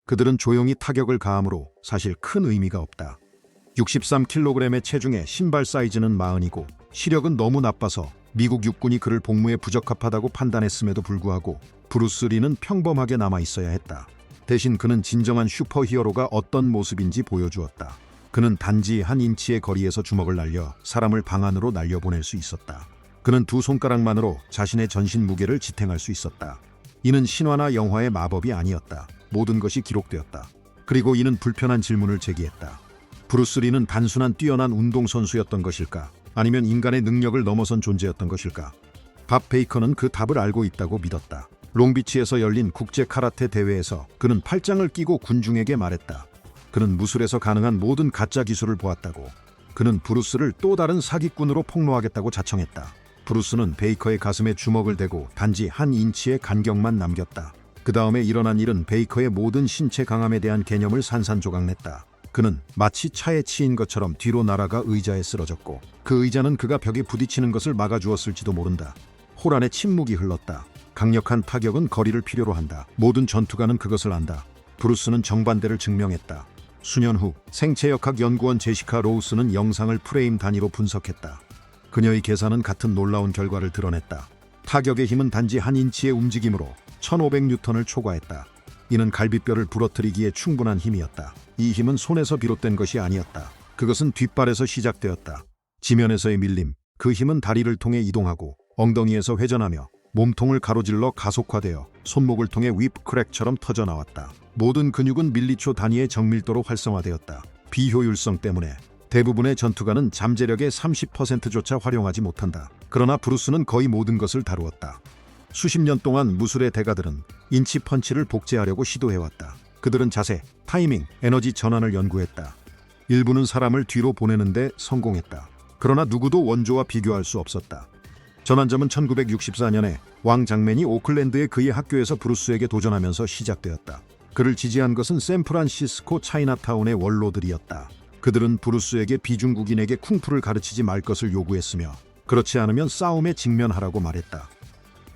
그들은 조용히 타격을 가함으로 사실 큰 의미가 없다. 63kg의 체중에 신발 사이즈는 40이고 시력은 너무 나빠서 미국 육군이 그를 복무에 부적합하다고 판단했음에도 불구하고 브루스 리는 평범하게 남아 있어야 했다. 대신 그는 진정한 슈퍼히어로가 어떤 모습인지 보여주었다. 그는 단지 한 인치의 거리에서 주먹을 날려 사람을 방 안으로 날려보낼 수 있었다. 그는 두 손가락만으로 자신의 전신 무게를 지탱할 수 있었다. 이는 신화나 영화의 마법이 아니었다. 모든 것이 기록되었다. 그리고 이는 불편한 질문을 제기했다. 브루스 리는 단순한 뛰어난 운동선수였던 것일까? 아니면 인간의 능력을 넘어선 존재였던 것일까? 밥 베이커는 그 답을 알고 있다고 믿었다. 롱비치에서 열린 국제 카라테 대회에서 그는 팔짱을 끼고 군중에게 말했다. 그는 무술에서 가능한 모든 가짜 기술을 보았다고. 그는 브루스를 또 다른 사기꾼으로 폭로하겠다고 자청했다. 브루스는 베이커의 가슴에 주먹을 대고 단지 한 인치의 간격만 남겼다. 그 다음에 일어난 일은 베이커의 모든 신체 강함에 대한 개념을 산산조각냈다. 그는 마치 차에 치인 것처럼 뒤로 날아가 의자에 쓰러졌고 그 의자는 그가 벽에 부딪히는 것을 막아주었을지도 모른다. 호란의 침묵이 흘렀다. 강력한 타격은 거리를 필요로 한다. 모든 전투가는 그것을 안다. 브루스는 정반대를 증명했다. 수년 후 생체역학 연구원 제시카 로우스는 영상을 프레임 단위로 분석했다. 그녀의 계산은 같은 놀라운 결과를 드러냈다. 타격의 힘은 단지 한 인치의 움직임으로 1500뉴턴을 초과했다. 이는 갈비뼈를 부러뜨리기에 충분한 힘이었다. 이 힘은 손에서 비롯된 것이 아니었다. 그것은 뒷발에서 시작되었다. 지면에서의 밀림, 그 힘은 다리를 통해 이동하고 엉덩이에서 회전하며 몸통을 가로질러 가속화되어 손목을 통해 윕 크랙처럼 터져나왔다. 모든 근육은 밀리초 단위의 정밀도로 활성화되었다. 비효율성 때문에 대부분의 전투가는 잠재력의 30%조차 활용하지 못한다. 그러나 브루스는 거의 모든 것을 다루었다. 수십 년 동안 무술의 대가들은 인치 펀치를 복제하려고 시도해왔다. 그들은 자세, 타이밍, 에너지 전환을 연구했다. 일부는 사람을 뒤로 보내는데 성공했다. 그러나 누구도 원조와 비교할 수 없었다. 전환점은 1964년에 왕 장맨이 오클랜드의 그의 학교에서 브루스에게 도전하면서 시작되었다. 그를 지지한 것은 샌프란시스코 차이나타운의 원로들이었다. 그들은 브루스에게 비중국인에게 쿵푸를 가르치지 말 것을 요구했으며 그렇지 않으면 싸움에 직면하라고 말했다.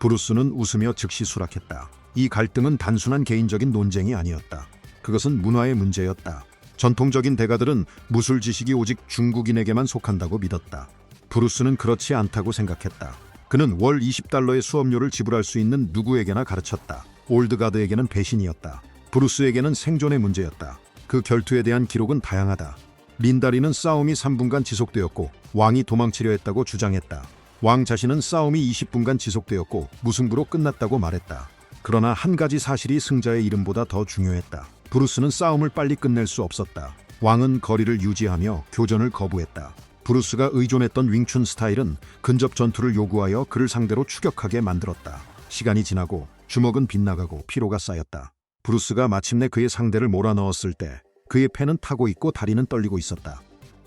브루스는 웃으며 즉시 수락했다. 이 갈등은 단순한 개인적인 논쟁이 아니었다. 그것은 문화의 문제였다. 전통적인 대가들은 무술 지식이 오직 중국인에게만 속한다고 믿었다. 브루스는 그렇지 않다고 생각했다. 그는 월 20달러의 수업료를 지불할 수 있는 누구에게나 가르쳤다. 올드가드에게는 배신이었다. 브루스에게는 생존의 문제였다. 그 결투에 대한 기록은 다양하다. 린다리는 싸움이 3분간 지속되었고 왕이 도망치려 했다고 주장했다. 왕 자신은 싸움이 20분간 지속되었고 무승부로 끝났다고 말했다. 그러나 한 가지 사실이 승자의 이름보다 더 중요했다. 브루스는 싸움을 빨리 끝낼 수 없었다. 왕은 거리를 유지하며 교전을 거부했다. 브루스가 의존했던 윙춘 스타일은 근접 전투를 요구하여 그를 상대로 추격하게 만들었다. 시간이 지나고 주먹은 빗나가고 피로가 쌓였다. 브루스가 마침내 그의 상대를 몰아넣었을 때 그의 폐는 타고 있고 다리는 떨리고 있었다.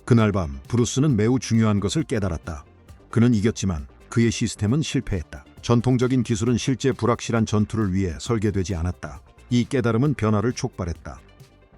그날 밤 브루스는 매우 중요한 것을 깨달았다. 그는 이겼지만 그의 시스템은 실패했다. 전통적인 기술은 실제 불확실한 전투를 위해 설계되지 않았다. 이 깨달음은 변화를 촉발했다.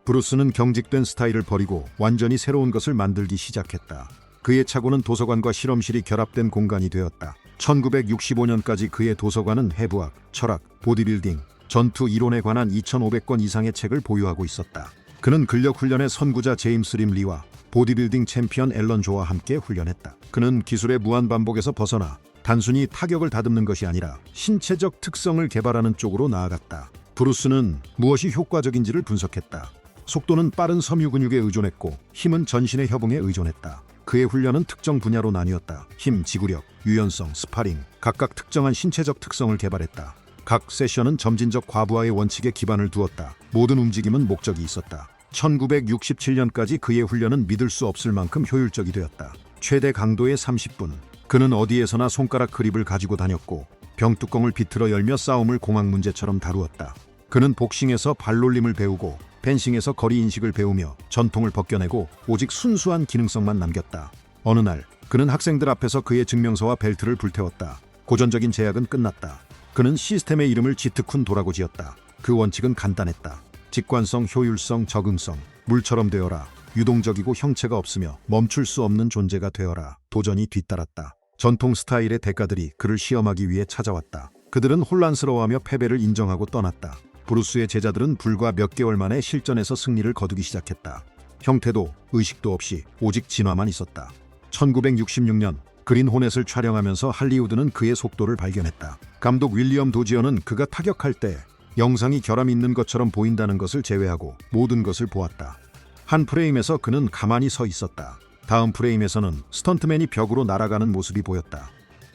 브루스는 경직된 스타일을 버리고 완전히 새로운 것을 만들기 시작했다. 그의 차고는 도서관과 실험실이 결합된 공간이 되었다. 1965년까지 그의 도서관은 해부학, 철학, 보디빌딩, 전투 이론에 관한 2,500권 이상의 책을 보유하고 있었다. 그는 근력 훈련의 선구자 제임스 림 리와 보디빌딩 챔피언 앨런 조와 함께 훈련했다. 그는 기술의 무한반복에서 벗어나 단순히 타격을 다듬는 것이 아니라 신체적 특성을 개발하는 쪽으로 나아갔다. 브루스는 무엇이 효과적인지를 분석했다. 속도는 빠른 섬유 근육에 의존했고 힘은 전신의 협응에 의존했다. 그의 훈련은 특정 분야로 나뉘었다. 힘, 지구력, 유연성, 스파링, 각각 특정한 신체적 특성을 개발했다. 각 세션은 점진적 과부하의 원칙에 기반을 두었다. 모든 움직임은 목적이 있었다. 1967년까지 그의 훈련은 믿을 수 없을 만큼 효율적이 되었다. 최대 강도의 30분. 그는 어디에서나 손가락 그립을 가지고 다녔고 병뚜껑을 비틀어 열며 싸움을 공학 문제처럼 다루었다. 그는 복싱에서 발놀림을 배우고 펜싱에서 거리 인식을 배우며 전통을 벗겨내고 오직 순수한 기능성만 남겼다. 어느 날 그는 학생들 앞에서 그의 증명서와 벨트를 불태웠다. 고전적인 제약은 끝났다. 그는 시스템의 이름을 지트쿤도라고 지었다. 그 원칙은 간단했다. 직관성, 효율성, 적응성. 물처럼 되어라. 유동적이고 형체가 없으며 멈출 수 없는 존재가 되어라. 도전이 뒤따랐다. 전통 스타일의 대가들이 그를 시험하기 위해 찾아왔다. 그들은 혼란스러워하며 패배를 인정하고 떠났다. 브루스의 제자들은 불과 몇 개월 만에 실전에서 승리를 거두기 시작했다. 형태도 의식도 없이 오직 진화만 있었다. 1966년 그린 호넷을 촬영하면서 할리우드는 그의 속도를 발견했다. 감독 윌리엄 도지어는 그가 타격할 때 영상이 결함 있는 것처럼 보인다는 것을 제외하고 모든 것을 보았다. 한 프레임에서 그는 가만히 서 있었다. 다음 프레임에서는 스턴트맨이 벽으로 날아가는 모습이 보였다.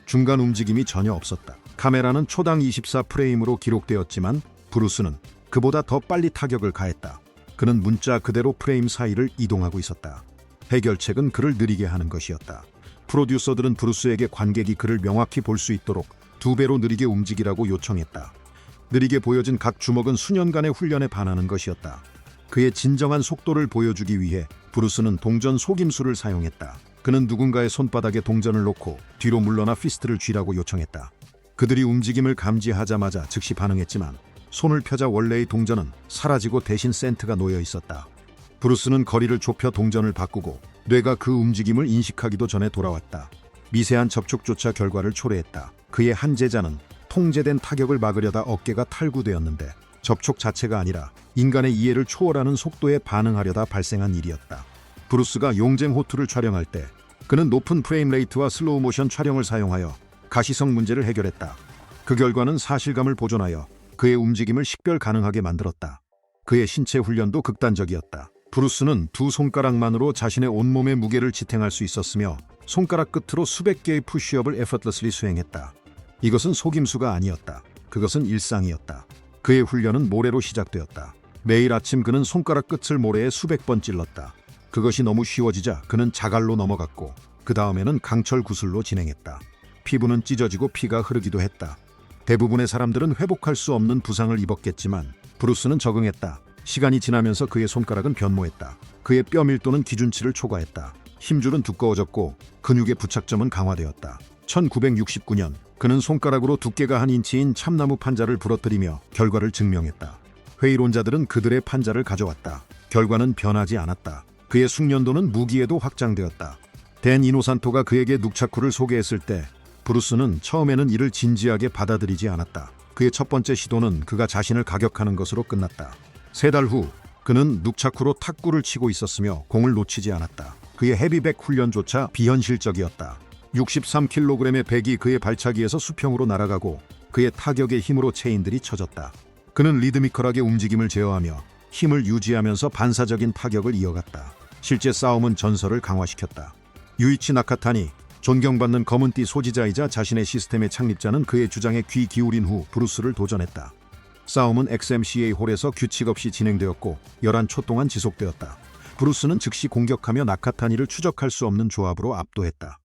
중간 움직임이 전혀 없었다. 카메라는 초당 24프레임으로 기록되었지만 브루스는 그보다 더 빨리 타격을 가했다. 그는 문자 그대로 프레임 사이를 이동하고 있었다. 해결책은 그를 느리게 하는 것이었다. 프로듀서들은 브루스에게 관객이 그를 명확히 볼 수 있도록 2배로 느리게 움직이라고 요청했다. 느리게 보여진 각 주먹은 수년간의 훈련에 반하는 것이었다. 그의 진정한 속도를 보여주기 위해 브루스는 동전 속임수를 사용했다. 그는 누군가의 손바닥에 동전을 놓고 뒤로 물러나 피스트를 쥐라고 요청했다. 그들이 움직임을 감지하자마자 즉시 반응했지만 손을 펴자 원래의 동전은 사라지고 대신 센트가 놓여 있었다. 브루스는 거리를 좁혀 동전을 바꾸고 뇌가 그 움직임을 인식하기도 전에 돌아왔다. 미세한 접촉조차 결과를 초래했다. 그의 한 제자는 통제된 타격을 막으려다 어깨가 탈구되었는데 접촉 자체가 아니라 인간의 이해를 초월하는 속도에 반응하려다 발생한 일이었다. 브루스가 용쟁 호투를 촬영할 때 그는 높은 프레임 레이트와 슬로우 모션 촬영을 사용하여 가시성 문제를 해결했다. 그 결과는 사실감을 보존하여 그의 움직임을 식별 가능하게 만들었다. 그의 신체 훈련도 극단적이었다. 브루스는 두 손가락만으로 자신의 온몸의 무게를 지탱할 수 있었으며 손가락 끝으로 수백 개의 푸시업을 effortlessly 수행했다. 이것은 속임수가 아니었다. 그것은 일상이었다. 그의 훈련은 모래로 시작되었다. 매일 아침 그는 손가락 끝을 모래에 수백 번 찔렀다. 그것이 너무 쉬워지자 그는 자갈로 넘어갔고 그 다음에는 강철 구슬로 진행했다. 피부는 찢어지고 피가 흐르기도 했다. 대부분의 사람들은 회복할 수 없는 부상을 입었겠지만 브루스는 적응했다. 시간이 지나면서 그의 손가락은 변모했다. 그의 뼈 밀도는 기준치를 초과했다. 힘줄은 두꺼워졌고 근육의 부착점은 강화되었다. 1969년 그는 손가락으로 두께가 한 인치인 참나무 판자를 부러뜨리며 결과를 증명했다. 회의론자들은 그들의 판자를 가져왔다. 결과는 변하지 않았다. 그의 숙련도는 무기에도 확장되었다. 댄 이노산토가 그에게 눅차쿠를 소개했을 때 브루스는 처음에는 이를 진지하게 받아들이지 않았다. 그의 첫 번째 시도는 그가 자신을 가격하는 것으로 끝났다. 3달 후 그는 눅차쿠로 탁구를 치고 있었으며 공을 놓치지 않았다. 그의 헤비백 훈련조차 비현실적이었다. 63kg의 백이 그의 발차기에서 수평으로 날아가고 그의 타격의 힘으로 체인들이 쳐졌다. 그는 리드미컬하게 움직임을 제어하며 힘을 유지하면서 반사적인 타격을 이어갔다. 실제 싸움은 전설을 강화시켰다. 유이치 나카타니, 존경받는 검은띠 소지자이자 자신의 시스템의 창립자는 그의 주장에 귀 기울인 후 브루스를 도전했다. 싸움은 XMCA 홀에서 규칙 없이 진행되었고 11초 동안 지속되었다. 브루스는 즉시 공격하며 나카타니를 추적할 수 없는 조합으로 압도했다.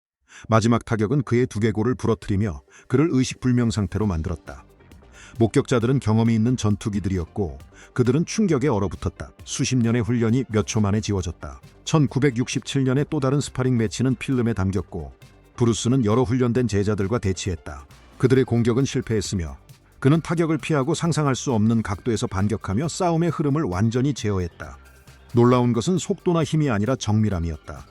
마지막 타격은 그의 두개골을 부러뜨리며 그를 의식불명 상태로 만들었다. 목격자들은 경험이 있는 전투기들이었고 그들은 충격에 얼어붙었다. 수십 년의 훈련이 몇 초 만에 지워졌다. 1967년의 또 다른 스파링 매치는 필름에 담겼고 브루스는 여러 훈련된 제자들과 대치했다. 그들의 공격은 실패했으며 그는 타격을 피하고 상상할 수 없는 각도에서 반격하며 싸움의 흐름을 완전히 제어했다. 놀라운 것은 속도나 힘이 아니라 정밀함이었다.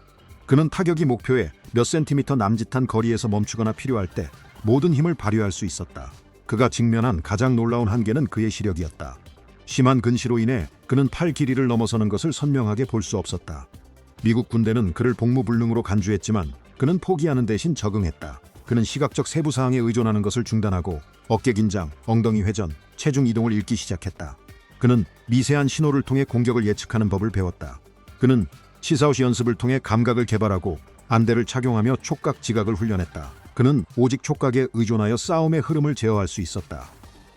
그는 타격이 목표에 몇 센티미터 남짓한 거리에서 멈추거나 필요할 때 모든 힘을 발휘할 수 있었다. 그가 직면한 가장 놀라운 한계는 그의 시력이었다. 심한 근시로 인해 그는 팔 길이를 넘어서는 것을 선명하게 볼 수 없었다. 미국 군대는 그를 복무불능으로 간주했지만 그는 포기하는 대신 적응했다. 그는 시각적 세부 사항에 의존하는 것을 중단하고 어깨 긴장, 엉덩이 회전, 체중 이동을 읽기 시작했다. 그는 미세한 신호를 통해 공격을 예측하는 법을 배웠다. 그는 시사오시 연습을 통해 감각을 개발하고 안대를 착용하며 촉각 지각을 훈련했다. 그는 오직 촉각에 의존하여 싸움의 흐름을 제어할 수 있었다.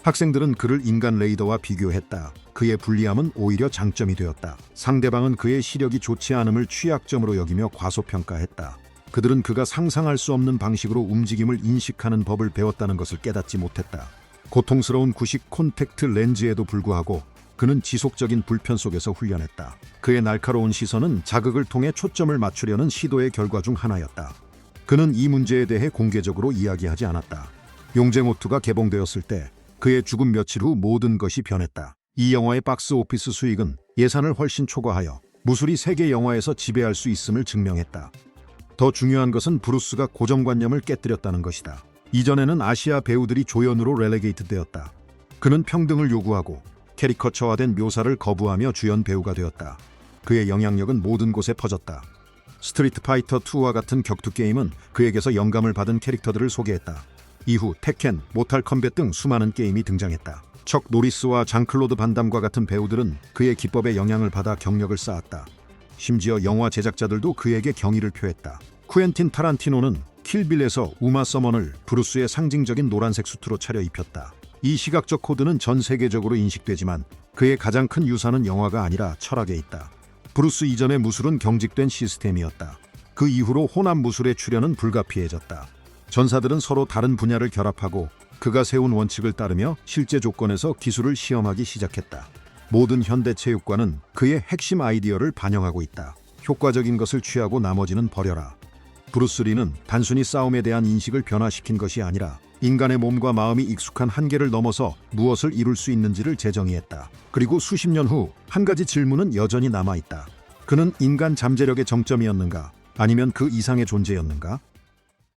학생들은 그를 인간 레이더와 비교했다. 그의 불리함은 오히려 장점이 되었다. 상대방은 그의 시력이 좋지 않음을 취약점으로 여기며 과소평가했다. 그들은 그가 상상할 수 없는 방식으로 움직임을 인식하는 법을 배웠다는 것을 깨닫지 못했다. 고통스러운 구식 콘택트 렌즈에도 불구하고 그는 지속적인 불편 속에서 훈련했다. 그의 날카로운 시선은 자극을 통해 초점을 맞추려는 시도의 결과 중 하나였다. 그는 이 문제에 대해 공개적으로 이야기하지 않았다. 용쟁호투가 개봉되었을 때 그의 죽음 며칠 후 모든 것이 변했다. 이 영화의 박스 오피스 수익은 예산을 훨씬 초과하여 무술이 세계 영화에서 지배할 수 있음을 증명했다. 더 중요한 것은 브루스가 고정관념을 깨뜨렸다는 것이다. 이전에는 아시아 배우들이 조연으로 렐레게이트 되었다. 그는 평등을 요구하고 캐리커처화된 묘사를 거부하며 주연 배우가 되었다. 그의 영향력은 모든 곳에 퍼졌다. 스트리트 파이터 2와 같은 격투 게임은 그에게서 영감을 받은 캐릭터들을 소개했다. 이후 테켄, 모탈 컴뱃 등 수많은 게임이 등장했다. 척 노리스와 장클로드 반담과 같은 배우들은 그의 기법에 영향을 받아 경력을 쌓았다. 심지어 영화 제작자들도 그에게 경의를 표했다. 쿠엔틴 타란티노는 킬빌에서 우마 서먼을 브루스의 상징적인 노란색 수트로 차려입혔다. 이 시각적 코드는 전 세계적으로 인식되지만 그의 가장 큰 유산은 영화가 아니라 철학에 있다. 브루스 이전의 무술은 경직된 시스템이었다. 그 이후로 혼합 무술의 출현은 불가피해졌다. 전사들은 서로 다른 분야를 결합하고 그가 세운 원칙을 따르며 실제 조건에서 기술을 시험하기 시작했다. 모든 현대 체육관은 그의 핵심 아이디어를 반영하고 있다. 효과적인 것을 취하고 나머지는 버려라. 브루스 리는 단순히 싸움에 대한 인식을 변화시킨 것이 아니라 인간의 몸과 마음이 익숙한 한계를 넘어서 무엇을 이룰 수 있는지를 재정의했다. 그리고 수십 년 후 한 가지 질문은 여전히 남아있다. 그는 인간 잠재력의 정점이었는가? 아니면 그 이상의 존재였는가?